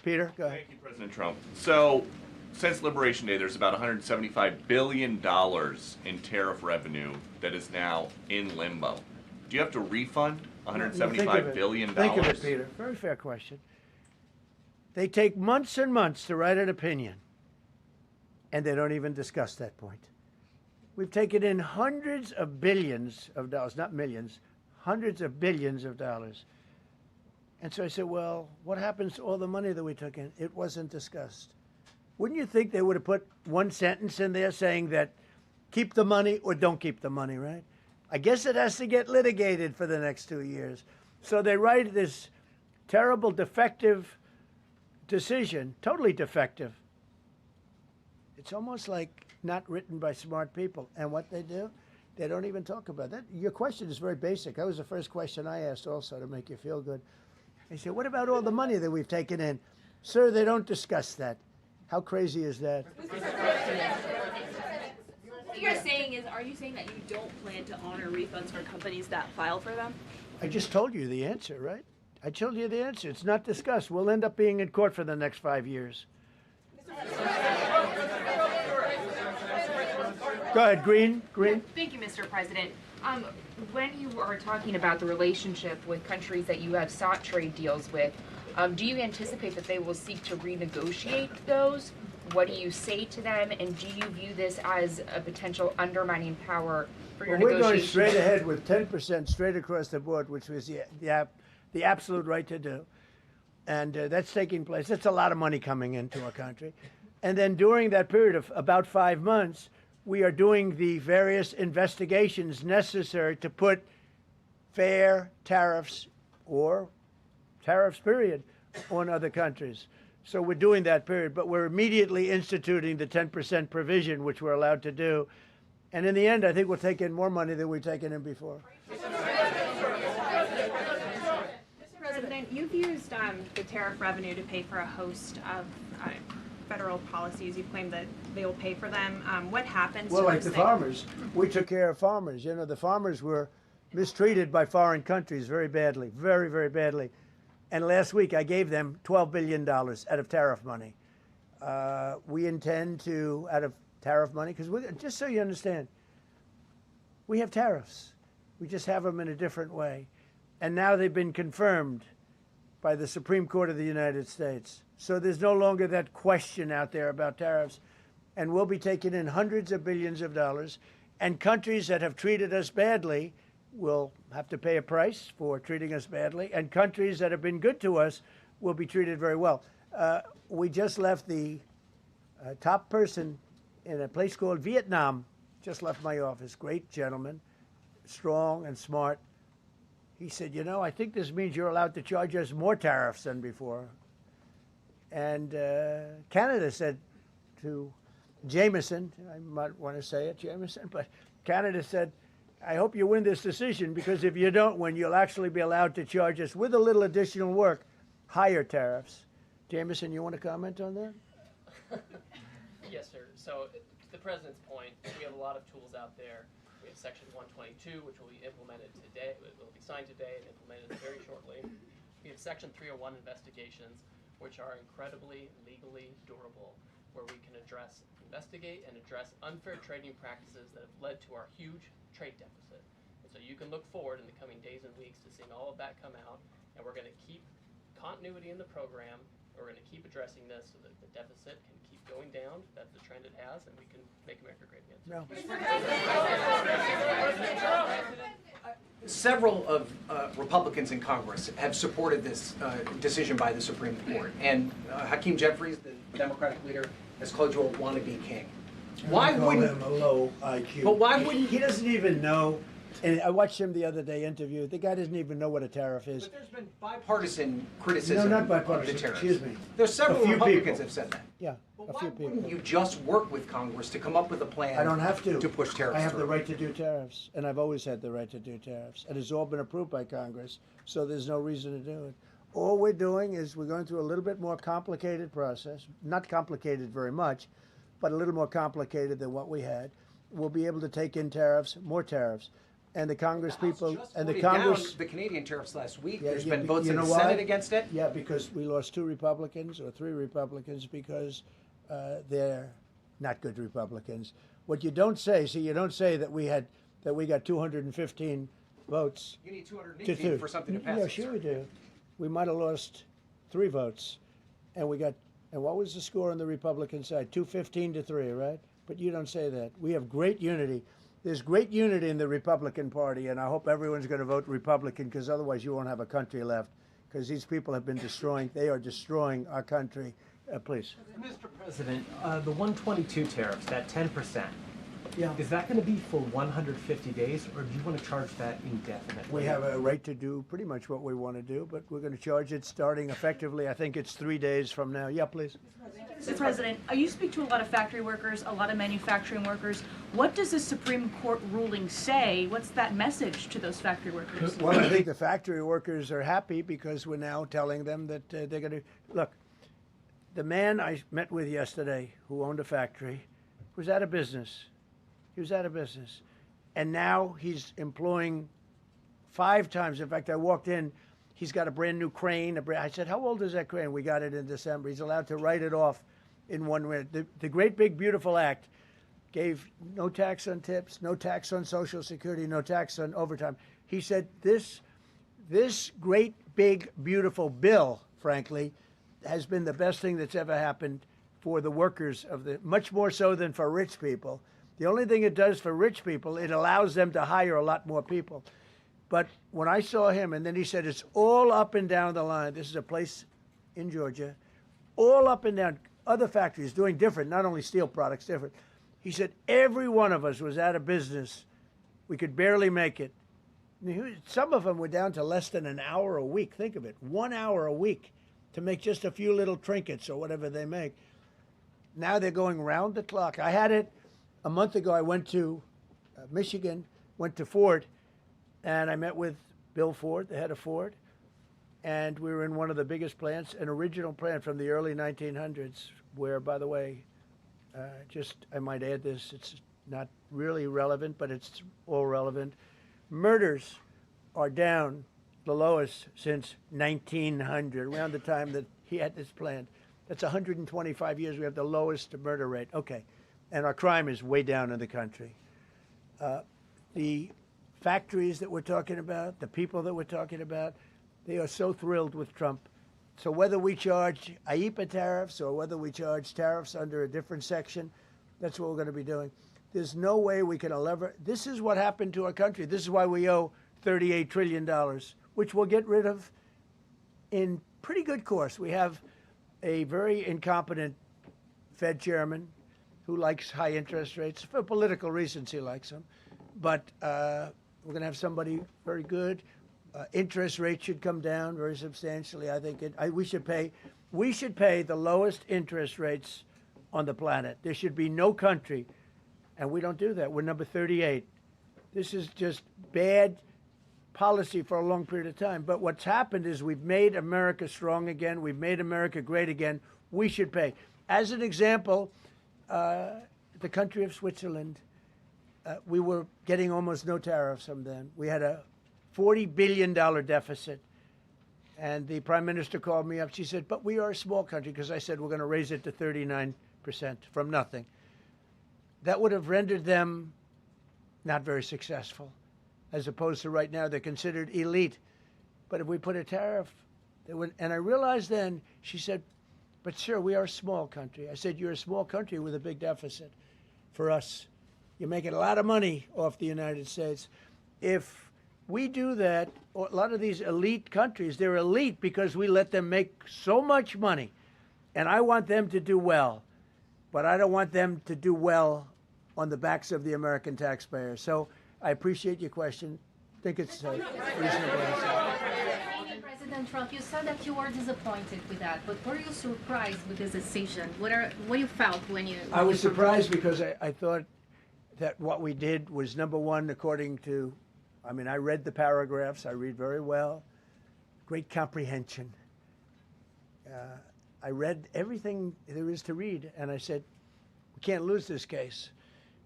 [SPEAKER 9] Peter, go ahead.
[SPEAKER 8] Thank you, President Trump. So, since Liberation Day, there's about $175 billion in tariff revenue that is now in limbo. Do you have to refund $175 billion?
[SPEAKER 9] Think of it, Peter. Very fair question. They take months and months to write an opinion, and they don't even discuss that point. We've taken in hundreds of billions of dollars, not millions, hundreds of billions of dollars. And so I said, well, what happens to all the money that we took in? It wasn't discussed. Wouldn't you think they would have put one sentence in there saying that keep the money or don't keep the money, right? I guess it has to get litigated for the next 2 years. So they write this terrible, defective decision, totally defective. It's almost like not written by smart people. And what they do, they don't even talk about that. Your question is very basic. That was the first question I asked also to make you feel good. They said, what about all the money that we've taken in? Sir, they don't discuss that. How crazy is that?
[SPEAKER 16] What you're saying is, are you saying that you don't plan to honor refunds for companies that file for them?
[SPEAKER 9] I just told you the answer, right? I told you the answer. It's not discussed. We'll end up being in court for the next 5 years. Go ahead, Green.
[SPEAKER 17] Thank you, Mr. President. When you are talking about the relationship with countries that you have sought trade deals with, do you anticipate that they will seek to renegotiate those? What do you say to them? And do you view this as a potential undermining power for your negotiations?
[SPEAKER 9] We're going straight ahead with 10% straight across the board, which was the absolute right to do. And that's taking place. That's a lot of money coming into our country. And then during that period of about 5 months, we are doing the various investigations necessary to put fair tariffs or tariffs, period, on other countries. So we're doing that period, but we're immediately instituting the 10% provision, which we're allowed to do. And in the end, I think we'll take in more money than we've taken in before.
[SPEAKER 3] Mr. President, you've used the tariff revenue to pay for a host of federal policies. You've claimed that they will pay for them. What happens to those
[SPEAKER 9] like the farmers. We took care of farmers. The farmers were mistreated by foreign countries very badly, very, very badly. And last week I gave them $12 billion out of tariff money. We intend to, out of tariff money, because just so you understand, we have tariffs. We just have them in a different way. And now they've been confirmed by the Supreme Court of the United States. So there's no longer that question out there about tariffs. And we'll be taking in hundreds of billions of dollars. And countries that have treated us badly will have to pay a price for treating us badly. And countries that have been good to us will be treated very well. We just left the top person in a place called Vietnam, just left my office. Great gentleman, strong and smart. He said, I think this means you're allowed to charge us more tariffs than before. And Canada said to Jameson, I might want to say it, Jameson, but Canada said, I hope you win this decision, because if you don't win, you'll actually be allowed to charge us with a little additional work, higher tariffs. Jameson, you want to comment on that?
[SPEAKER 18] Yes, sir. So, to the President's point, we have a lot of tools out there. We have Section 122, which will be implemented today. It will be signed today and implemented very shortly. We have Section 301 investigations, which are incredibly legally durable, where we can investigate and address unfair trading practices that have led to our huge trade deficit. And so you can look forward in the coming days and weeks to seeing all of that come out, and we're going to keep continuity in the program. We're going to keep addressing this so that the deficit can keep going down. That's the trend it has, and we can make America great again.
[SPEAKER 9] No.
[SPEAKER 13] Several of Republicans in Congress have supported this decision by the Supreme Court, and Hakeem Jeffries, the Democratic leader, has called you a wannabe king. Why wouldn't
[SPEAKER 9] him a low IQ?
[SPEAKER 13] But why wouldn't
[SPEAKER 9] he doesn't even know? And I watched him the other day interview. The guy doesn't even know what a tariff is.
[SPEAKER 13] But there's been bipartisan criticism
[SPEAKER 9] No, not bipartisan.
[SPEAKER 13] of the tariffs.
[SPEAKER 9] Excuse me.
[SPEAKER 13] There's several
[SPEAKER 9] A few
[SPEAKER 13] Republicans
[SPEAKER 9] people.
[SPEAKER 13] have said that.
[SPEAKER 9] Yeah,
[SPEAKER 13] But
[SPEAKER 9] a
[SPEAKER 13] why
[SPEAKER 9] few people.
[SPEAKER 13] wouldn't you just work with Congress to come up with a plan?
[SPEAKER 9] I don't have to.
[SPEAKER 13] To push tariffs
[SPEAKER 9] I have
[SPEAKER 13] through?
[SPEAKER 9] the right to do tariffs, and I've always had the right to do tariffs, and it's all been approved by Congress, so there's no reason to do it. All we're doing is we're going through a little bit more complicated process, not complicated very much, but a little more complicated than what we had. We'll be able to take in tariffs, more tariffs, and the Congress people and the Congress.
[SPEAKER 13] Down the Canadian tariffs last week.
[SPEAKER 9] Yeah,
[SPEAKER 13] There's
[SPEAKER 9] yeah,
[SPEAKER 13] been votes
[SPEAKER 9] you
[SPEAKER 13] in the
[SPEAKER 9] know why?
[SPEAKER 13] Senate against it.
[SPEAKER 9] Yeah, because we lost 2 Republicans or 3 Republicans because they're not good Republicans. What you don't say, you don't say that we got 215 votes.
[SPEAKER 13] You need 218 for something to pass.
[SPEAKER 9] Yeah,
[SPEAKER 13] it,
[SPEAKER 9] sure
[SPEAKER 13] sir.
[SPEAKER 9] we do. We might have lost 3 votes, and what was the score on the Republican side? 215 to 3, right? But you don't say that. We have great unity. There's great unity in the Republican Party, and I hope everyone's going to vote Republican, because otherwise you won't have a country left, because these people have been destroying. They are destroying our country. Please.
[SPEAKER 19] Mr. President, the 122 tariffs, that 10%,
[SPEAKER 9] Yeah.
[SPEAKER 19] is that going to be for 150 days, or do you want to charge that indefinitely?
[SPEAKER 9] We have a right to do pretty much what we want to do, but we're going to charge it starting effectively. I think it's 3 days from now. Yeah, please.
[SPEAKER 16] Mr. President, you speak to a lot of factory workers, a lot of manufacturing workers. What does the Supreme Court ruling say? What's that message to those factory workers?
[SPEAKER 9] Well, I think the factory workers are happy because we're now telling them that they're going to look. The man I met with yesterday, who owned a factory, was out of business. He was out of business, and now he's employing 5 times. In fact, I walked in. He's got a brand new crane. I said, "How old is that crane?" We got it in December. He's allowed to write it off in 1 minute. The Great Big Beautiful Act gave no tax on tips, no tax on Social Security, no tax on overtime. He said this great big beautiful bill, frankly, has been the best thing that's ever happened for the workers much more so than for rich people. The only thing it does for rich people, it allows them to hire a lot more people. But when I saw him, and then he said, it's all up and down the line. This is a place in Georgia, all up and down. Other factories doing different, not only steel products, different. He said, every one of us was out of business. We could barely make it. Some of them were down to less than an hour a week. Think of it, 1 hour a week to make just a few little trinkets or whatever they make. Now they're going round the clock. I had it a month ago. I went to Michigan, went to Ford, and I met with Bill Ford, the head of Ford, and we were in one of the biggest plants, an original plant from the early 1900s, where, by the way, I might add this, it's not really relevant, but it's all relevant. Murders are down the lowest since 1900, around the time that he had this plant. That's 125 years. We have the lowest murder rate. Okay. And our crime is way down in the country. The factories that we're talking about, the people that we're talking about, they are so thrilled with Trump. So whether we charge IEEPA tariffs or whether we charge tariffs under a different section, that's what we're going to be doing. There's no way we can this is what happened to our country. This is why we owe $38 trillion, which we'll get rid of in pretty good course. We have a very incompetent Fed chairman who likes high interest rates. For political reasons, he likes them. But we're going to have somebody very good. Interest rates should come down very substantially. I think we should pay the lowest interest rates on the planet. There should be no country, and we don't do that. We're number 38. This is just bad policy for a long period of time. But what's happened is we've made America strong again. We've made America great again. We should pay. As an example, the country of Switzerland, we were getting almost no tariffs from them. We had a $40 billion deficit. And the prime minister called me up. She said, but we are a small country, because I said we're going to raise it to 39% from nothing. That would have rendered them not very successful, as opposed to right now they're considered elite. But if we put a tariff, they would, and I realized then, she said, but sir, we are a small country. I said, you're a small country with a big deficit. For us, you're making a lot of money off the United States. If we do that, a lot of these elite countries, they're elite because we let them make so much money. And I want them to do well, but I don't want them to do well on the backs of the American taxpayer. So I appreciate your question. I think it's a reasonable answer.
[SPEAKER 20] President Trump, you said that you were disappointed with that, but were you surprised with this decision? What you felt when you...
[SPEAKER 9] I was surprised because I thought that what we did was, number one, according to, I mean, I read the paragraphs. I read very well. Great comprehension. I read everything there is to read, and I said, we can't lose this case.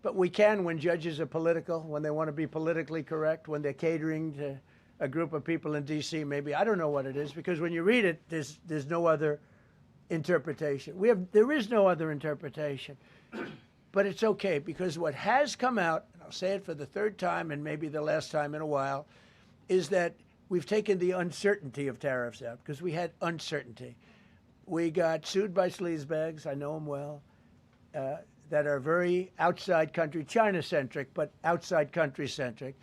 [SPEAKER 9] But we can when judges are political, when they want to be politically correct, when they're catering to a group of people in D.C. maybe. I don't know what it is, because when you read it, there's no other interpretation. There is no other interpretation. But it's okay, because what has come out, and I'll say it for the third time and maybe the last time in a while, is that we've taken the uncertainty of tariffs out, because we had uncertainty. We got sued by sleazebags, I know them well, that are very outside country, China-centric, but outside country-centric.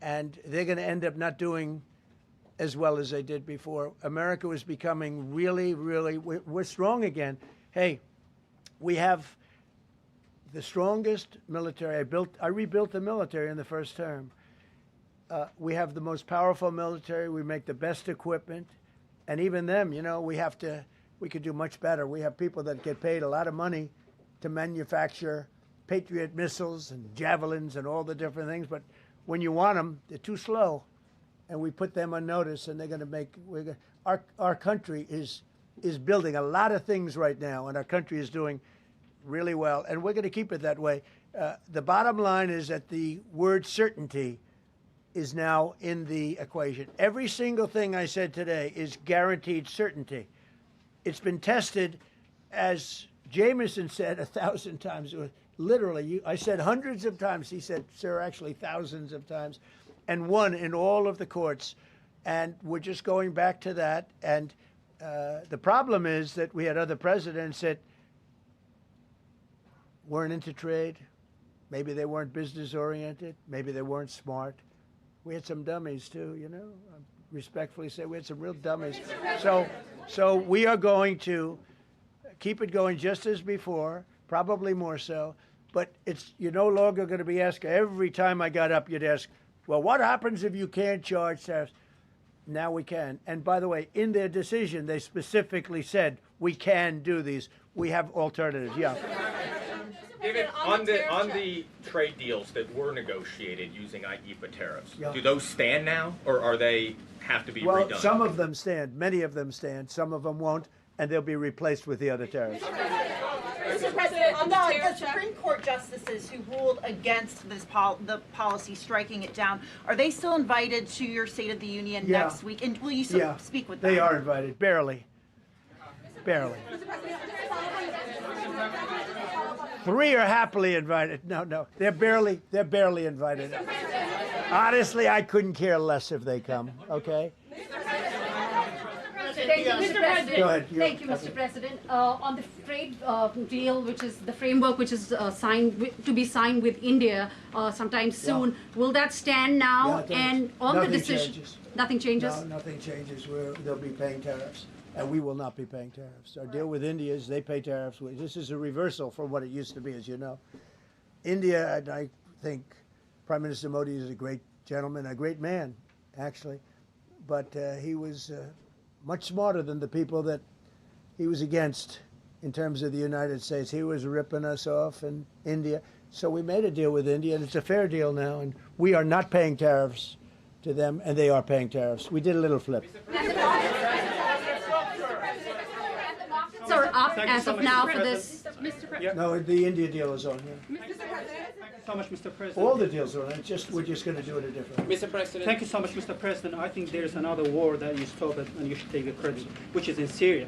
[SPEAKER 9] And they're going to end up not doing as well as they did before. America was becoming really, really, we're strong again. Hey, we have the strongest military. I rebuilt the military in the first term. We have the most powerful military. We make the best equipment. And even them, you know, we could do much better. We have people that get paid a lot of money to manufacture Patriot missiles and javelins and all the different things. But when you want them, they're too slow. And we put them on notice, and they're going to make, our country is building a lot of things right now, and our country is doing really well, and we're going to keep it that way. The bottom line is that the word certainty is now in the equation. Every single thing I said today is guaranteed certainty. It's been tested, as Jameson said 1,000 times. Literally, I said hundreds of times. He said, sir, actually thousands of times, and won in all of the courts. And we're just going back to that. And the problem is that we had other presidents that weren't into trade. Maybe they weren't business-oriented. Maybe they weren't smart. We had some dummies, too, you know. I respectfully say we had some real dummies. So we are going to keep it going just as before, probably more so. But you're no longer going to be asked, every time I got up, you'd ask, well, what happens if you can't charge tariffs? Now we can. And by the way, in their decision, they specifically said, we can do these. We have alternatives. Yeah.
[SPEAKER 21] David, on the trade deals that were negotiated using IEEPA tariffs,
[SPEAKER 9] yeah,
[SPEAKER 21] do those stand now, or are they have to be redone?
[SPEAKER 9] Well, some of them stand. Many of them stand. Some of them won't, and they'll be replaced with the other tariffs.
[SPEAKER 5] Mr. President, on the Supreme Court justices who ruled against this the policy, striking it down, are they still invited to your State of the Union next week? And will you still speak with them?
[SPEAKER 9] They are invited, barely. Barely. 3 are happily invited. No, they're barely invited. Honestly, I couldn't care less if they come. Okay.
[SPEAKER 20] Thank you, Mr. President.
[SPEAKER 9] Go ahead.
[SPEAKER 20] Thank you, Mr. President. On the trade deal, which is the framework which is to be signed with India sometime soon, will that stand now? And on the decision,
[SPEAKER 9] changes.
[SPEAKER 20] Nothing changes?
[SPEAKER 9] No, nothing changes. They'll be paying tariffs, and we will not be paying tariffs. Our deal with India is they pay tariffs. This is a reversal from what it used to be, as you know. India, and I think Prime Minister Modi is a great gentleman, a great man, actually, but he was much smarter than the people that he was against in terms of the United States. He was ripping us off in India. So we made a deal with India, and it's a fair deal now, and we are not paying tariffs to them, and they are paying tariffs. We did a little flip.
[SPEAKER 20] Are up as of now for this.
[SPEAKER 9] No, the India deal is on here.
[SPEAKER 7] So much, Mr. President.
[SPEAKER 9] All the deals are on. We're just going to do it a different way.
[SPEAKER 7] Mr. President. Thank you so much, Mr. President. I think there's another war that you stopped and you should take the credit, which is in Syria.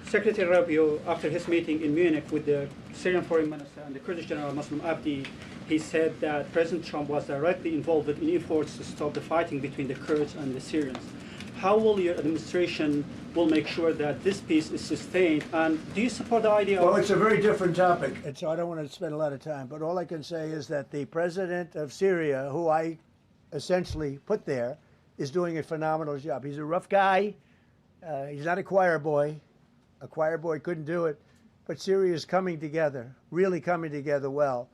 [SPEAKER 7] Secretary Rubio, after his meeting in Munich with the Syrian Foreign Minister and the Kurdish General Muslim Abdi, he said that President Trump was directly involved in efforts to stop the fighting between the Kurds and the Syrians. How will your administration will make sure that this peace is sustained? And do you support the idea
[SPEAKER 9] Well,
[SPEAKER 7] of...
[SPEAKER 9] it's a very different topic, and so I don't want to spend a lot of time. But all I can say is that the president of Syria, who I essentially put there, is doing a phenomenal job. He's a rough guy. He's not a choir boy. A choir boy couldn't do it. But Syria is coming together, really coming together well.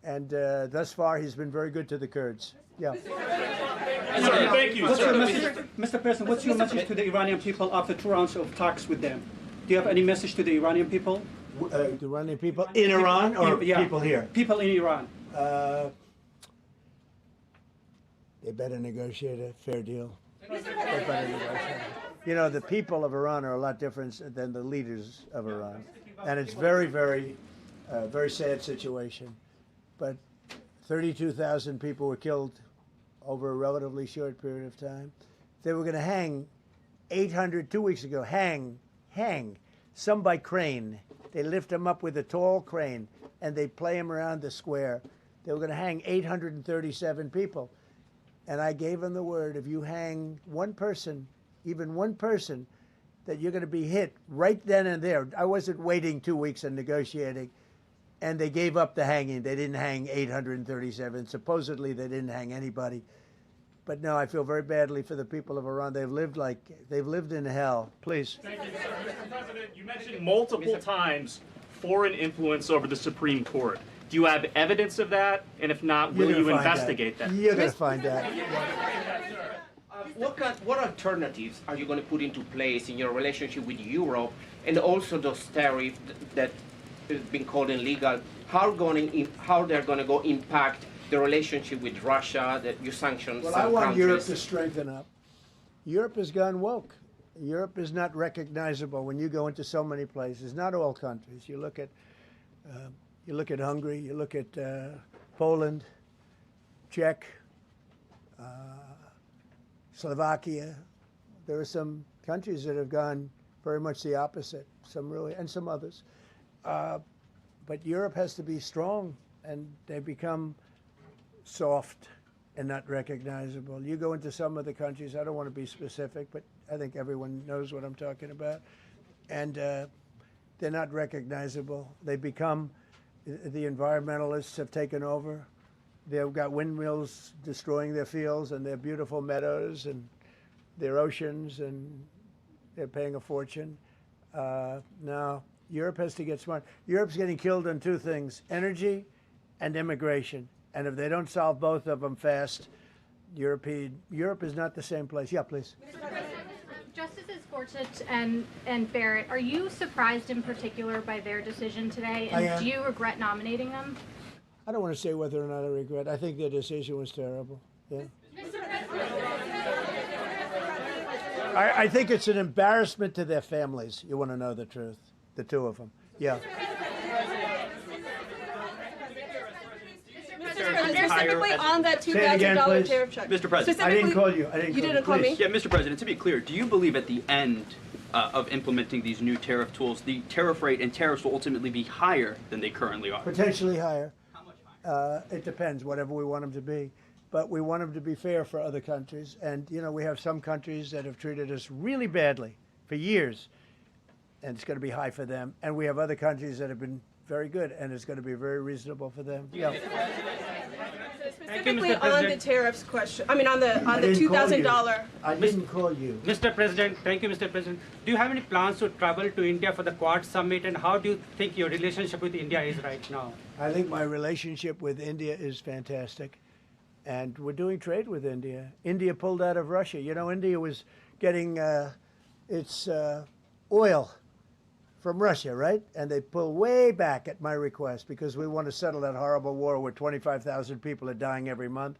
[SPEAKER 9] And thus far, he's been very good to the Kurds. Yeah.
[SPEAKER 7] Thank you, Mr. President, what's your message to the Iranian people after 2 rounds of talks with them? Do you have any message to the Iranian people?
[SPEAKER 9] The Iranian people in Iran or people here?
[SPEAKER 7] People in Iran.
[SPEAKER 9] They better negotiate a fair deal. They better negotiate. You know, the people of Iran are a lot different than the leaders of Iran. And it's very, very sad situation. But 32,000 people were killed over a relatively short period of time. They were going to hang 800, 2 weeks ago, hang, some by crane. They lift them up with a tall crane, and they play them around the square. They were going to hang 837 people. And I gave them the word, if you hang one person, even one person, that you're going to be hit right then and there. I wasn't waiting 2 weeks and negotiating. And they gave up the hanging. They didn't hang 837. Supposedly, they didn't hang anybody. But no, I feel very badly for the people of Iran. They've lived in hell. Please.
[SPEAKER 22] Thank you, sir. Mr. President, you mentioned multiple times foreign influence over the Supreme Court. Do you have evidence of that? And if not, will you investigate that?
[SPEAKER 9] You're going to find out.
[SPEAKER 23] What alternatives are you going to put into place in your relationship with Europe, and also those tariffs that has been called illegal? How they're going to go impact the relationship with Russia, that you sanctions
[SPEAKER 9] Well,
[SPEAKER 23] some
[SPEAKER 9] I want
[SPEAKER 23] countries?
[SPEAKER 9] Europe to strengthen up. Europe has gone woke. Europe is not recognizable when you go into so many places. Not all countries. You look at Hungary. You look at Poland, Czech, Slovakia. There are some countries that have gone very much the opposite. Some really, and some others. But Europe has to be strong, and they become soft and not recognizable. You go into some of the countries, I don't want to be specific, but I think everyone knows what I'm talking about, and they're not recognizable. They become, the environmentalists have taken over. They've got windmills destroying their fields and their beautiful meadows and their oceans, and they're paying a fortune. Now, Europe has to get smart. Europe's getting killed on two things, energy and immigration. And if they don't solve both of them fast, Europe is not the same place. Yeah, please.
[SPEAKER 11] Justices Gorsuch and Barrett, are you surprised in particular by their decision today?
[SPEAKER 9] I
[SPEAKER 11] And
[SPEAKER 9] am.
[SPEAKER 11] do you regret nominating them?
[SPEAKER 9] I don't want to say whether or not I regret. I think their decision was terrible. Yeah. I think it's an embarrassment to their families. You want to know the truth? The two of them. Yeah.
[SPEAKER 24] Specifically on that
[SPEAKER 9] $2,000
[SPEAKER 24] tariff check.
[SPEAKER 12] Mr. President.
[SPEAKER 9] I didn't call you.
[SPEAKER 24] You didn't call me?
[SPEAKER 12] Yeah, Mr. President, to be clear, do you believe at the end of implementing these new tariff tools, the tariff rate and tariffs will ultimately be higher than they currently are?
[SPEAKER 9] Potentially higher. How much higher? It depends, whatever we want them to be. But we want them to be fair for other countries. And, you know, we have some countries that have treated us really badly for years, and it's going to be high for them. And we have other countries that have been very good, and it's going to be very reasonable for them. Yeah.
[SPEAKER 24] Specifically on the tariffs question, I mean on the $2,000.
[SPEAKER 9] I didn't call you.
[SPEAKER 7] Mr. President, thank you, Mr. President. Do you have any plans to travel to India for the Quad Summit, and how do you think your relationship with India is right now?
[SPEAKER 9] I think my relationship with India is fantastic, and we're doing trade with India. India pulled out of Russia. You know, India was getting its oil from Russia, right? And they pull way back at my request because we want to settle that horrible war where 25,000 people are dying every month.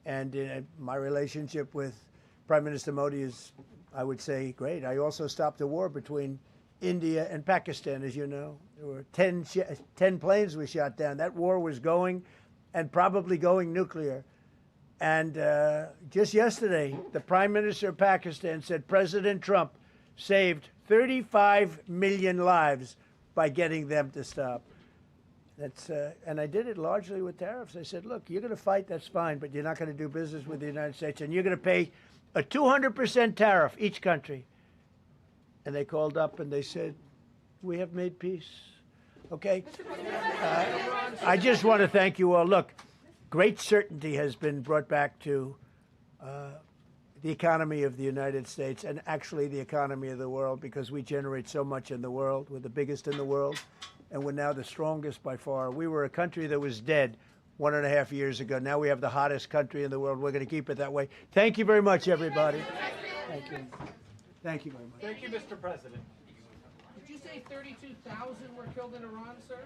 [SPEAKER 9] And my relationship with Prime Minister Modi is, I would say, great. I also stopped a war between India and Pakistan, as you know. There were 10 planes we shot down. That war was going and probably going nuclear. And just yesterday, the Prime Minister of Pakistan said President Trump saved 35 million lives by getting them to stop. And I did it largely with tariffs. I said, look, you're going to fight, that's fine, but you're not going to do business with the United States, and you're going to pay a 200% tariff, each country. And they called up and they said, we have made peace. Okay? I just want to thank you all. Look, great certainty has been brought back to the economy of the United States and actually the economy of the world, because we generate so much in the world. We're the biggest in the world, and we're now the strongest by far. We were a country that was dead 1.5 years ago. Now we have the hottest country in the world. We're going to keep it that way. Thank you very much, everybody. Thank you. Thank you very much.
[SPEAKER 22] Thank you, Mr. President.
[SPEAKER 1] Did you say 32,000 were killed in Iran, sir?